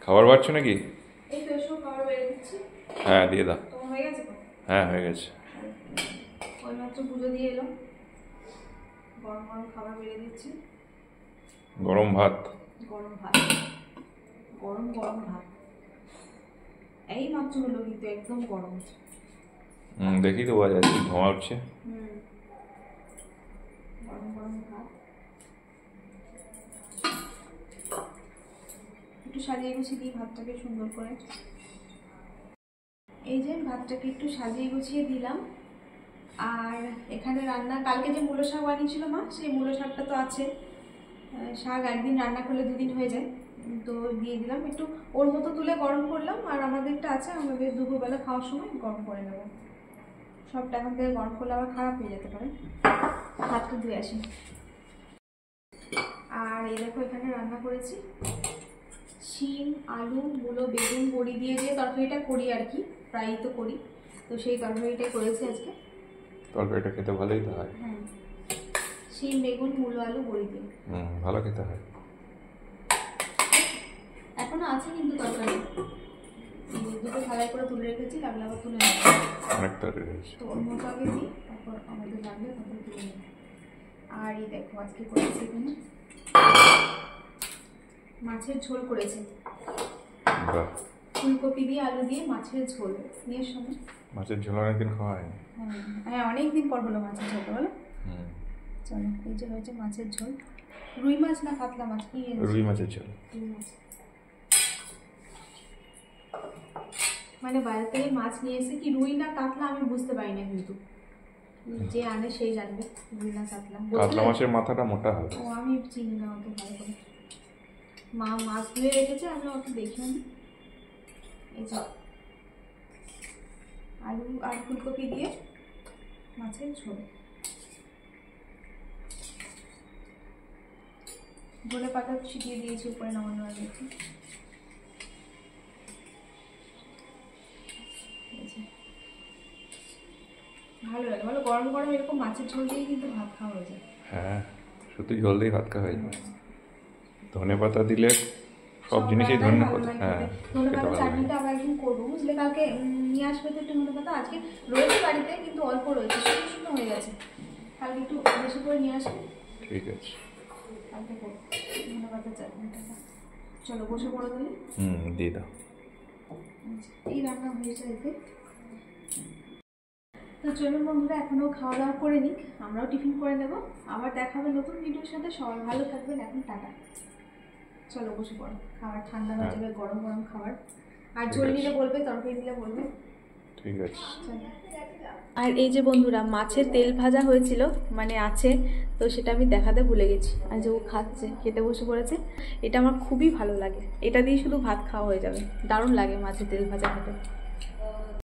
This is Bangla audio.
খাবার বাড়ছ নাকি? এই তো এসব খাবার বেড়ে দিচ্ছি। হ্যাঁ দিয়ে দাও। তোমার হয়ে গেছে তো? হ্যাঁ হয়ে গেছে। ওই মাত্র পুজো দিয়ে এলো, গরম গরম খাবার বেড়ে দিচ্ছি। গরম ভাত। গরম ভাত, গরম গরম ভাত এই মাত্র হলো, কিন্তু একদম গরম। দেখি তো বোঝা যাচ্ছে ধোঁয়া উঠছে। গরম গরম ভাত একটু সাজিয়ে গুছিয়ে দিই ভাতটাকে সুন্দর করে। এই যে ভাতটাকে একটু সাজিয়ে গুছিয়ে দিলাম। আর এখানে রান্না, কালকে যে মূলো শাক বানিয়েছিল মা, সেই মূলো শাকটা তো আছে। শাক একদিন রান্না করলে দুদিন হয়ে যায়, তো দিয়ে দিলাম একটু ওর মতো তুলে গরম করলাম। আর আমাদেরটা আছে, আমাদের দুপুরবেলা খাওয়ার সময় গরম করে নেব। সবটা এখন থেকে গরম করলে আবার খারাপ হয়ে যেতে পারে। হাতটা ধুয়ে আসি। আর এই দেখো এখানে রান্না করেছি শিম, আলু, মূলো, বেগুন, বড়ি দিয়ে যে তরকারিটা করি আর কি, প্রায়ই তো করি, তো সেই তরকারিটাই করেছি আজকে। তরকারিটা খেতে ভালোই তো হয়। হ্যাঁ, শিম, বেগুন, মূলো, আলু, বড়ি দিয়ে ভালো খেতে হয়। এখনো আছে কিন্তু তরকারি, দুটো থালায় করে তুলে রেখেছি, লাগলে আবার তুলে নেব। অনেক তরকারি আছে, তো ওর মতো আগে দিই, তারপর আমাদের লাগলে তখন তুলে নেব। আর এই দেখো আজকে করেছি এখানে মাছের ঝোল করেছি। ফুলকপি দিয়ে আলু দিয়ে মাছের ঝোল নিয়ে সময়। মাছের ঝোল অনেকদিন খাওয়া হয়নি। হ্যাঁ অনেকদিন পর হলো মাছের ঝোল, বলো। চলো, এই যে হয়েছে মাছের ঝোল। রুই মাছ না কাতলা মাছ? কি রুই মাছের ঝোল। রুই মাছ, মানে বাইরে থেকে মাছ নিয়ে এসে কি রুই না কাতলা আমি বুঝতে পারি না, কিন্তু যে আনে সেই জানবে রুই না কাতলা। কাতলা মাছের মাথাটা মোটা হবে। ও আমি চিনি না অত ভালো করে। মা মাছ ধুয়ে রেখেছে, আমি অত দেখিনি। এই যে আলু আর ফুলকপি দিয়ে মাছের ঝোল, ধনে পাতা ছিটিয়ে দিয়েছি উপরে নামানোর আগে। ভালো লাগে, ভালো গরম গরম এরকম মাছের ঝোল দিয়ে কিন্তু ভাত খাওয়া হয়ে যায়। হ্যাঁ শুধু ঝোল দিয়ে ভাত খাওয়া হয়ে যায়। ধনে পাতা দিলে সব জিনিসই ধনে পাতা। হ্যাঁ ধনে পাতা চাটনিটা আবার একদিন করবো, বুঝলে। কালকে নিয়ে আসবে তো একটু ধনে পাতা, আজকে রয়েছে বাড়িতে কিন্তু অল্প রয়েছে, শুকনো শুকনো হয়ে গেছে। কালকে একটু বেশি করে নিয়ে আসবে। ঠিক আছে, কালকে করবো ধনে পাতা চাটনিটা। চলো বসে পড়ো তাহলে। দিয়ে দাও। এই রান্না হয়েছে এতে। তো চলুন বন্ধুরা, এখনও খাওয়া দাওয়া করে নিক, আমরাও টিফিন করে নেব। আবার দেখা হবে নতুন ভিডিওর সাথে। সবাই ভালো থাকবেন, এখন টাটা। চলো বসে পড়ো, খাবার ঠান্ডা হয়ে যাবে, গরম গরম খাবার। আর ঝোল নিলে বলবে, তরকারি দিলে বলবে। ঠিক আছে। আর এই যে বন্ধুরা, মাছের তেল ভাজা হয়েছিল, মানে আছে, তো সেটা আমি দেখাতে ভুলে গেছি। আর যে ও খাচ্ছে, খেতে বসে পড়েছে। এটা আমার খুবই ভালো লাগে, এটা দিয়ে শুধু ভাত খাওয়া হয়ে যাবে, দারুণ লাগে মাছের তেল ভাজা খেতে।